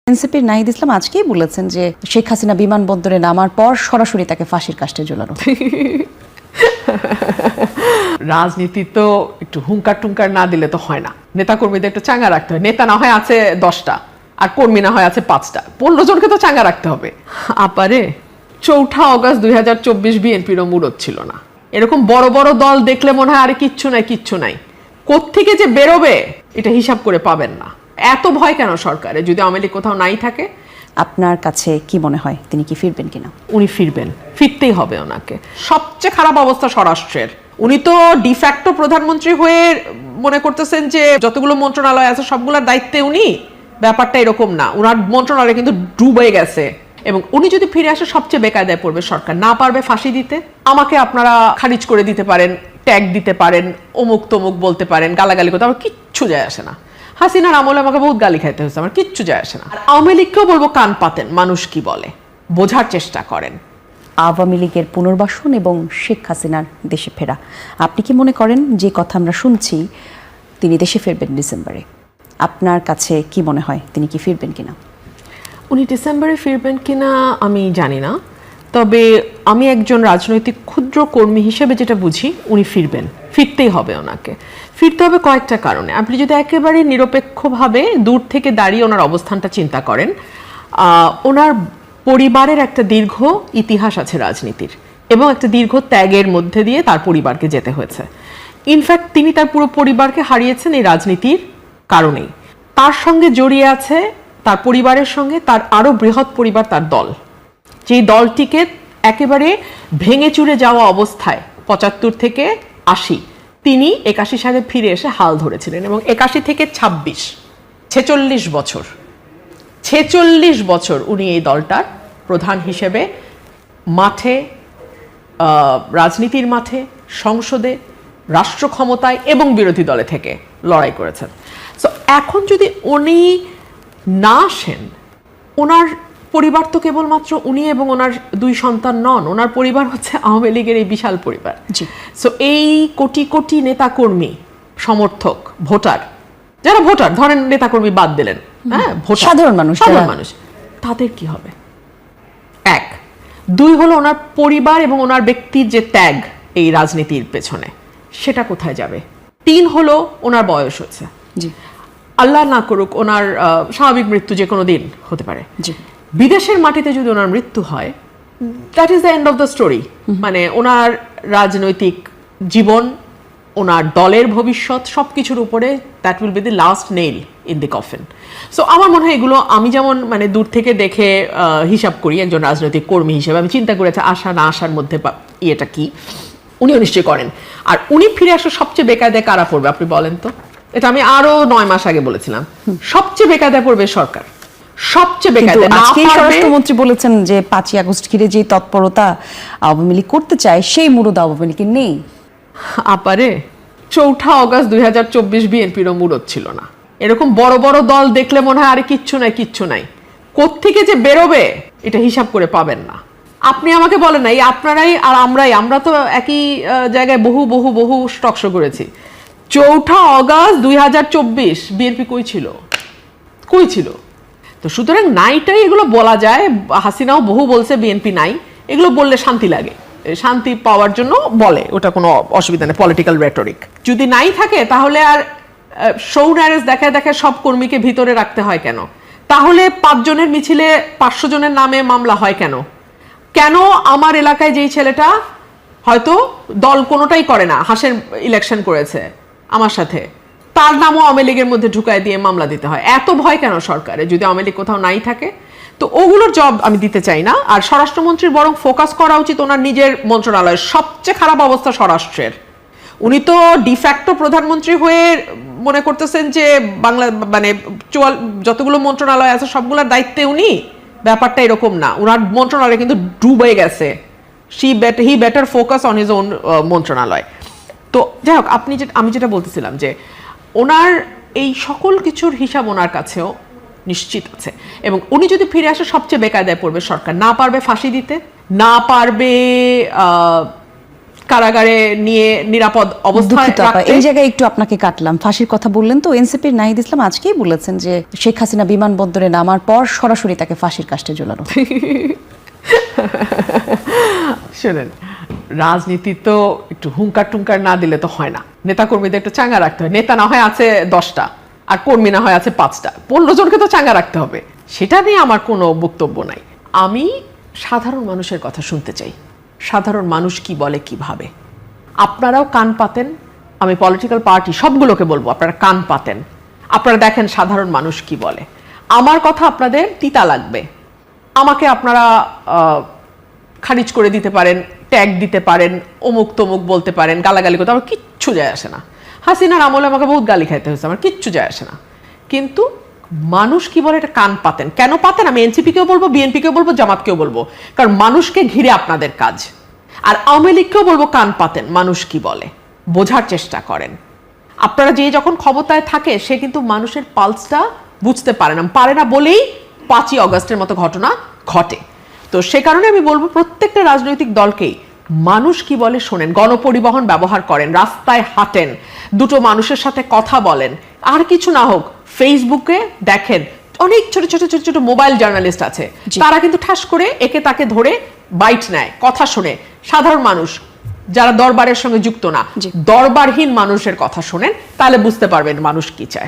এনসিপির নাহিদ ইসলাম আজকেই বলেছেন যে শেখ হাসিনা বিমানবন্দরে নামার পর সরাসরি তাকে ফাঁসির কাস্টে ঝোলানো। রাজনীতি তো একটু হুঙ্কার টুঙ্কার না দিলে তো হয় না, নেতা কর্মীদের একটু চাঙ্গা রাখতে হয়। নেতা না হয় আছে 10টা আর কর্মী না হয় আছে 5টা, 15 জনকে তো চাঙ্গা রাখতে হবে। আপারে 4 আগস্ট 2024 বিএনপিরও মুরত ছিল না। এরকম বড় বড় দল দেখলে মনে হয় আরে কিচ্ছু নাই, কোত্থেকে যে বেরোবে এটা হিসাব করে পাবেন না। এত ভয় কেন সরকারে যদি আওয়ামী লীগ কোথাও নাই থাকে? আপনার কাছে কি মনে হয় তিনি কি ফিরবেন কিনা? উনি ফিরবেন, ফিরতেই হবে ওনাকে। সবচেয়ে খারাপ অবস্থা স্বরাষ্ট্রের। উনি তো ডিফ্যাক্টো প্রধানমন্ত্রী হয়ে মনে করতেছেন যে যতগুলো মন্ত্রণালয় আছে সবগুলোর দায়িত্বে উনি। ব্যাপারটা এরকম না, ওনার মন্ত্রণালয় কিন্তু ডুবে গেছে। এবং উনি যদি ফিরে আসে সবচেয়ে বেকায়দায় পড়বে সরকার। না পারবে ফাঁসি দিতে, আমাকে আপনারা খারিজ করে দিতে পারেন, ট্যাগ দিতে পারেন, অমুক তমুক বলতে পারেন, গালাগালি করতে, আমার কিচ্ছু যায় আসে না। হাসিনার আমলে আমাকে বহুত গালি খাইতে হয়েছে, আমার কিচ্ছু যায় আসে না। আর আওয়ামী লীগকেও বলবো কান পাতেন, মানুষ কি বলে বোঝার চেষ্টা করেন। আওয়ামী লীগের পুনর্বাসন এবং শেখ হাসিনার দেশে ফেরা, আপনি কি মনে করেন যে কথা আমরা শুনছি তিনি দেশে ফিরবেন ডিসেম্বরে? আপনার কাছে কি মনে হয় তিনি কি ফিরবেন কিনা? উনি ডিসেম্বরে ফিরবেন কিনা আমি জানি না, তবে আমি একজন রাজনৈতিক ক্ষুদ্র কর্মী হিসেবে যেটা বুঝি উনি ফিরবেন, ফিরতেই হবে ওনাকে। ফিরতে হবে কয়েকটা কারণে। আপনি যদি একেবারে নিরপেক্ষভাবে দূর থেকে দাঁড়িয়ে ওনার অবস্থানটা চিন্তা করেন, ওনার পরিবারের একটা দীর্ঘ ইতিহাস আছে রাজনীতির, এবং একটা দীর্ঘ ত্যাগের মধ্যে দিয়ে তার পরিবারকে যেতে হয়েছে। ইনফ্যাক্ট তিনি তার পুরো পরিবারকে হারিয়েছেন এই রাজনীতির কারণেই। তার সঙ্গে জড়িয়ে আছে তার পরিবারের সঙ্গে তার আরো বৃহৎ পরিবার, তার দল, যেই দলটিকে একেবারে ভেঙে চুরে যাওয়া অবস্থায় 75 থেকে 80 তিনি 81 সালে ফিরে এসে হাল ধরেছিলেন। এবং 81 থেকে 26 ছেচল্লিশ বছর উনি এই দলটার প্রধান হিসেবে মাঠে, রাজনীতির মাঠে, সংসদে, রাষ্ট্র ক্ষমতায় এবং বিরোধী দলে থেকে লড়াই করেছেন। সো এখন যদি উনি না আসেন, ওনার পরিবার তো কেবলমাত্র উনি এবং ওনার 2 সন্তান নন, ওনার পরিবার হচ্ছে আওয়ামী লীগের এই বিশাল পরিবার। সো এই কোটি কোটি নেতাকর্মী, সমর্থক, ভোটার, যারা ভোটার ধরেন নেতাকর্মী বাদ দিলেন, হ্যাঁ, সাধারণ মানুষ, তাদের কি হবে? 1, 2 হলো ওনার পরিবার এবং ওনার ব্যক্তির যে ত্যাগ এই রাজনীতির পেছনে, সেটা কোথায় যাবে? 3 হলো ওনার বয়স হচ্ছে, আল্লাহ না করুক ওনার স্বাভাবিক মৃত্যু যে কোনো দিন হতে পারে। বিদেশের মাটিতে যদি ওনার মৃত্যু হয়, that is the end of the story. মানে ওনার রাজনৈতিক জীবন, ওনার দলের ভবিষ্যৎ, সবকিছুর উপরে that will be the last nail in the coffin. So আমার মনে হয় এগুলো আমি যেমন মানে দূর থেকে দেখে হিসাব করি একজন রাজনৈতিক কর্মী হিসেবে, আমি চিন্তা করেছি আসা না আসার মধ্যে ইয়েটা কি, উনিও নিশ্চয়ই করেন। আর উনি ফিরে আসলে সবচেয়ে বেকায়দায় কারা পড়বে আপনি বলেন তো? এটা আমি আরো 9 মাস আগে বলেছিলাম, সবচেয়ে বেকায়দায় পড়বে সরকার, সবচেয়ে বেকায়দায়। আজকে স্বরাষ্ট্রমন্ত্রী বলেছেন যে 5ই আগস্ট ঘিরে যে তৎপরতা আওয়ামী লীগ করতে চায় সেই মুরুদ আওয়ামী লীগের নেই। আপারে 4 আগস্ট 2024 বিএনপিরও মুরত ছিল না। এরকম বড় বড় দল দেখলে মনে হয় আরে কিচ্ছু নাই, কোত্থেকে যে বেরোবে এটা হিসাব করে পাবেন না। আপনি আমাকে বলেন না, এই আপনারাই আর আমরা তো একই জায়গায় বহু স্টক শো করেছি। 4 আগস্ট 2024 বিএনপি কই ছিল? তো সুতরাং নাইটাই এগুলো বলা যায়। হাসিনাও বহু বলছে বিএনপি নাই, এগুলো বললে শান্তি লাগে, শান্তি পাওয়ার জন্য বলে, ওটা কোনো অসুবিধা নেই, পলিটিক্যাল রেটরিক। যদি নাই থাকে তাহলে আর শো ন্যারেজ দেখায় সব কর্মীকে ভিতরে রাখতে হয় কেন? তাহলে 5 জনের মিছিলে 500 জনের নামে মামলা হয় কেন? আমার এলাকায় যেই ছেলেটা হয়তো দল কোনোটাই করে না, হাসের ইলেকশন করেছে আমার সাথে, তার নামও আওয়ামী লীগের মধ্যে ঢুকায় দিয়ে মামলা দিতে হয়? এত ভয় কেন সরকারে যদি আওয়ামী লীগ কোথাও নাই থাকে? তো ওগুলোর জব আমি দিতে চাই না। আর স্বরাষ্ট্রমন্ত্রীর বরং ফোকাস করা উচিত ওনার নিজের মন্ত্রণালয়ের। সবচেয়ে খারাপ অবস্থা স্বরাষ্ট্রের। উনি তো ডিফ্যাক্টো প্রধানমন্ত্রী হয়ে মনে করতেছেন যে বাংলা মানে যতগুলো মন্ত্রণালয় আছে সবগুলোর দায়িত্বে উনি। ব্যাপারটা এরকম না, ওনার মন্ত্রণালয় কিন্তু ডুবে গেছে। He better focus on his own মন্ত্রণালয়। তো যাই হোক, আমি যেটা বলতেছিলাম যে ওনার এই সকল কিছুর হিসাব ওনার কাছেও নিশ্চিত আছে। এবং উনি যদি ফিরে আসে সবচেয়ে বেকায়দায় পড়বে সরকার। না পারবে ফাঁসি দিতে, না পারবে কারাগারে নিয়ে নিরাপদ অবস্থায় দুঃখিত আপা, রাখতে। এই জায়গায় একটু আপনাকে কাটলাম। ফাঁসির কথা বললেন তো, এনসিপির নাহিদ ইসলাম আজকেই বলেছেন যে শেখ হাসিনা বিমানবন্দরে নামার পর সরাসরি তাকে ফাঁসির কাস্টে ঝোলানো। শোনেন, রাজনীতি তো একটু হুঙ্কার টুঙ্কার না দিলে তো হয় না। নেতা কর্মীদের একটু চাঙ্গা রাখতে হয়। নেতা না হয় আছে 10টা আর কর্মী না হয় আছে 5টা, 15 জনকে তো চাঙ্গা রাখতে হবে। সেটা নিয়ে আমার কোনো বক্তব্য নাই। আমি সাধারণ মানুষের কথা শুনতে চাই, সাধারণ মানুষ কি বলে কি ভাবে। আপনারাও কান পাতেন, আমি পলিটিক্যাল পার্টি সবগুলোকে বলবো আপনারা কান পাতেন, আপনারা দেখেন সাধারণ মানুষ কি বলে। আমার কথা আপনাদের তিতা লাগবে, আমাকে আপনারা খারিজ করে দিতে পারেন, ট্যাগ দিতে পারেন, অমুক তমুক বলতে পারেন, গালাগালি করতে, আমার কিচ্ছু যায় আসে না। হাসিনার আমলে আমাকে বহুত গালি খাইতে হয়েছে, আমার কিচ্ছু যায় আসে না। কিন্তু মানুষ কি বলে এটা কান পাতেন। কেন পাতেন? আমি এনসিপিকেও বলবো, বিএনপিকেও বলবো, জামাতকেও বলবো, কারণ মানুষকে ঘিরে আপনাদের কাজ। আর আওয়ামী লীগকেও বলবো কান পাতেন, মানুষ কি বলে বোঝার চেষ্টা করেন। আপনারা যে যখন ক্ষমতায় থাকে সে কিন্তু মানুষের পালসটা বুঝতে পারে না বলেই 5ই অগস্টের মতো ঘটনা ঘটে। তো সে কারণে আমি বলবো প্রত্যেকটা রাজনৈতিক দলকেই মানুষ কি বলে শোনেন, গণপরিবহন ব্যবহার করেন, রাস্তায় হাঁটেন, দুটো মানুষের সাথে কথা বলেন, আর কিছু না হোক ফেসবুকে দেখেন অনেক ছোট ছোট ছোট ছোট মোবাইল জার্নালিস্ট আছে, তারা কিন্তু ঠাস করে একে তাকে ধরে বাইট নেয়, কথা শুনে। সাধারণ মানুষ যারা দরবারের সঙ্গে যুক্ত না, দরবারহীন মানুষের কথা শোনেন, তাহলে বুঝতে পারবেন মানুষ কি চায়।